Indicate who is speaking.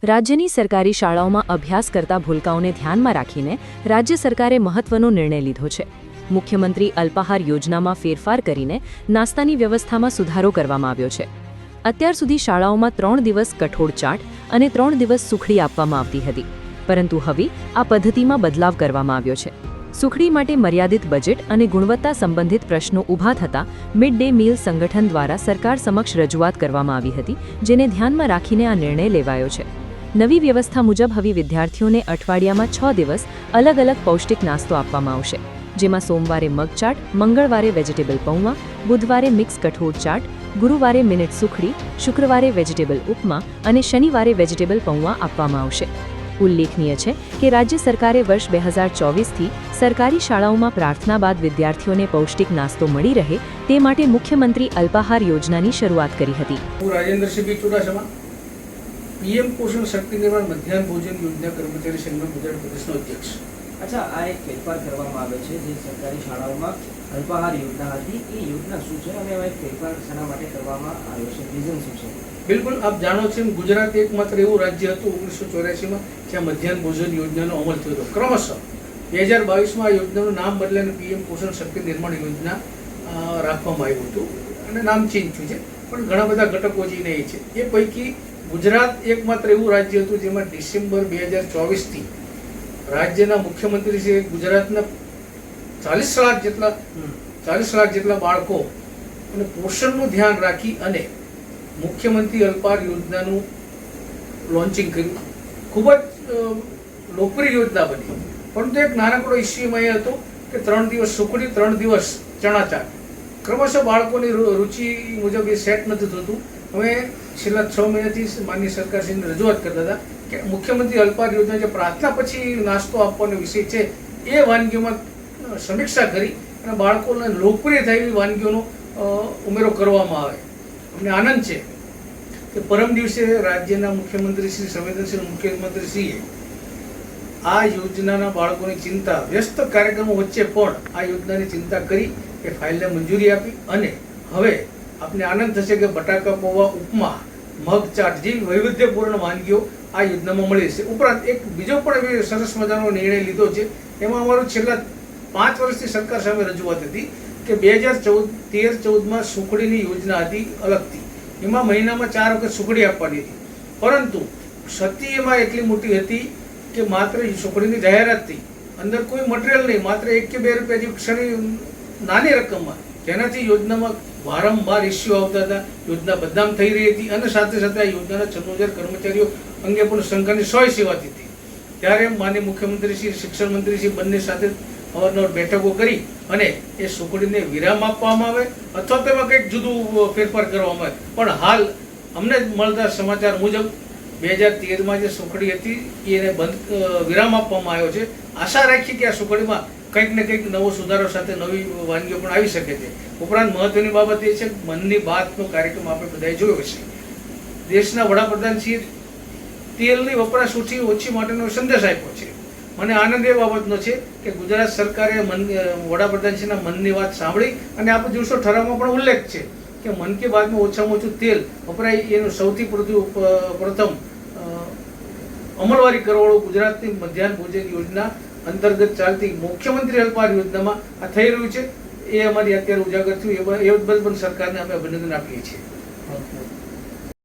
Speaker 1: રાજ્યની સરકારી શાળાઓમાં અભ્યાસ કરતા ભૂલકાઓને ધ્યાનમાં રાખીને રાજ્ય સરકારે મહત્વનો નિર્ણય લીધો છે। મુખ્યમંત્રી અલ્પાહાર યોજનામાં ફેરફાર કરીને નાસ્તાની વ્યવસ્થામાં સુધારો કરવામાં આવ્યો છે। અત્યાર સુધી શાળાઓમાં 3 દિવસ કઠોળ ચાટ અને 3 દિવસ સુખડી આપવામાં આવતી હતી, પરંતુ હવે આ પદ્ધતિમાં બદલાવ કરવામાં આવ્યો છે। સુખડી માટે મર્યાદિત બજેટ અને ગુણવત્તા સંબંધિત પ્રશ્નો ઊભા થતા મિડ ડે મીલ સંગઠન દ્વારા સરકાર સમક્ષ રજૂઆત કરવામાં આવી હતી, જેને ધ્યાનમાં રાખીને આ નિર્ણય લેવાયો છે। નવી વ્યવસ્થા મુજબ હવે વિદ્યાર્થીઓને અઠવાડિયામાં 6 દિવસ અલગ અલગ પૌષ્ટિક નાસ્તો આપવામાં આવશે, જેમાં સોમવારે મગ ચાટ, મંગળવારે વેજીટેબલ પૌવા, બુધવારે મિક્સ કઠોળ ચાટ, ગુરુવારે મિનિટ સુખડી, શુક્રવારે વેજીટેબલ ઉપમા અને શનિવારે વેજીટેબલ પૌવા આપવામાં આવશે। ઉલ્લેખનીય છે કે રાજ્ય સરકારે વર્ષ 2024થી સરકારી શાળાઓમાં પ્રાર્થના બાદ વિદ્યાર્થીઓને પૌષ્ટિક નાસ્તો મળી રહે તે માટે મુખ્યમંત્રી અલ્પાહાર યોજનાની શરૂઆત કરી હતી।
Speaker 2: હું રાજેન્દ્રસિંહ બી ચુડાસમા, પીએમ પોષણ શક્તિ નિર્માણ મધ્યાહન ભોજન યોજના કર્મચારી સંઘનો ગુજરાત પ્રદેશનો અધ્યક્ષ।
Speaker 3: अच्छा, આ એક ફેરફાર કરવામાં આવે છે જે સરકારી શાળાઓમાં અલ્પાહાર યોજના હતી, એ યોજના શું છે અને એમાં એક ફેરફાર શેના માટે કરવામાં આવ્યો છે, રીઝન શું છે?
Speaker 2: બિલકુલ, આપ જાણો છો ગુજરાત એકમાત્ર એવું રાજ્ય હતું 1984માં જ્યાં મધ્યાહન ભોજન યોજનાનો અમલ થયો હતો। ક્રમશઃ 2022માં આ યોજનાનું નામ બદલાઈને પીએમ પોષણ શક્તિ નિર્માણ યોજના રાખવામાં આવ્યું હતું અને નામ ચેન્જ થયું છે, પણ ઘણા બધા ઘટકો જઈને એ છે। એ પૈકી ગુજરાત એકમાત્ર એવું રાજ્ય હતું જેમાં ડિસેમ્બર 2024થી રાજ્યના મુખ્યમંત્રીશ્રીએ ગુજરાતના 40 લાખ જેટલા બાળકો અને પોષણનું ધ્યાન રાખી અને મુખ્યમંત્રી અલ્પાહાર યોજનાનું લોન્ચિંગ કર્યું। ખૂબ જ લોકપ્રિય યોજના બની, પરંતુ એક નાનકડો ઇસ્યુ એમાં એ હતો કે 3 દિવસ સુખડી, 3 દિવસ ચણા ચાટ, ક્રમશઃ બાળકોની રુચિ મુજબ એ સેટ નથી થતું। અમે છેલ્લા 6 મહિનાથી માનનીય સરકારશ્રીને રજૂઆત કરતા હતા કે મુખ્યમંત્રી અલ્પાહાર યોજના જે પ્રાર્થના પછી નાસ્તો આપવાનો વિષય છે એ વાનગીઓમાં સમીક્ષા કરી અને બાળકોને લોકપ્રિય થયેલી વાનગીઓનો ઉમેરો કરવામાં આવે। અમને આનંદ છે કે પરમ દિવસે રાજ્યના મુખ્યમંત્રી શ્રી સંવેદનશીલ મુખ્યમંત્રીશ્રીએ આ યોજનાના બાળકોની ચિંતા વ્યસ્ત કાર્યક્રમો વચ્ચે પણ આ યોજનાની ચિંતા કરી એ ફાઇલને મંજૂરી આપી અને હવે આપને આનંદ થશે કે બટાકા પૌવા, ઉપમા, મગ ચાટ જેવી વૈવિધ્યપૂર્ણ વાનગીઓ આ યોજનામાં મળી છે। ઉપરાંત એક બીજો પણ એવો સરસ મજાનો નિર્ણય લીધો છે, એમાં અમારું છેલ્લા 5 વર્ષથી સરકાર સામે રજૂઆત હતી કે 2013-14માં સુખડીની યોજના હતી અલગથી, એમાં મહિનામાં 4 વખત સુખડી આપવાની હતી, પરંતુ ક્ષતિ એમાં એટલી મોટી હતી કે માત્ર સુખડીની જાહેરાતથી અંદર કોઈ મટીરિયલ નહીં, માત્ર 1 કે 2 રૂપિયા જેવી ક્ષણી નાની રકમમાં, જેનાથી યોજનામાં વારંવાર ઇસ્યુ આવતા હતા, યોજના બદનામ થઈ રહી હતી અને સાથે સાથે આ યોજનાના 96,000 કર્મચારીઓ અંગે પણ શંકાની સોય સેવાતી હતી। ત્યારે માનનીય મુખ્યમંત્રી શ્રી, શિક્ષણ મંત્રી શ્રી બંને સાથે અવારનવાર બેઠકો કરી અને એ સુખડીને વિરામ આપવામાં આવે અથવા તો એમાં કંઈક જુદું ફેરફાર કરવામાં આવે, પણ હાલ અમને મળતા સમાચાર મુજબ 2013માં જે સુખડી હતી એને વિરામ આપવામાં આવ્યો છે। આશા રાખી કે આ સુખડીમાં કંઈક ને કંઈક નવો સુધારો સાથે નવી વાનગીઓ પણ આવી શકે છે। ઉપરાંત મહત્વની બાબત એ છે કે મનની બાતનો કાર્યક્રમ આપણે બધાએ જોયો છે। દેશના વડાપ્રધાનશ્રીએ તેલની વપરાશ ઓછી માટેનો સંદેશ આપ્યો છે। મને આનંદ એ બાબતનો છે કે ગુજરાત સરકારે વડાપ્રધાનશ્રીના મનની વાત સાંભળી અને આપણે જોશો ઠરાવમાં પણ ઉલ્લેખ છે કે મન કી બાતમાં ઓછામાં ઓછું તેલ વપરાય એનું સૌથી પ્રથમ અમલવારી કરવાળું ગુજરાતની મધ્યાહન ભોજન યોજના અંતર્ગત ચાલતી મુખ્યમંત્રી અલ્પાહાર યોજનામાં આ થઈ રહ્યું છે। એ અમારી અત્યારે ઉજાગર થયું, એ બદલ પણ સરકારને અમે અભિનંદન આપીએ છીએ।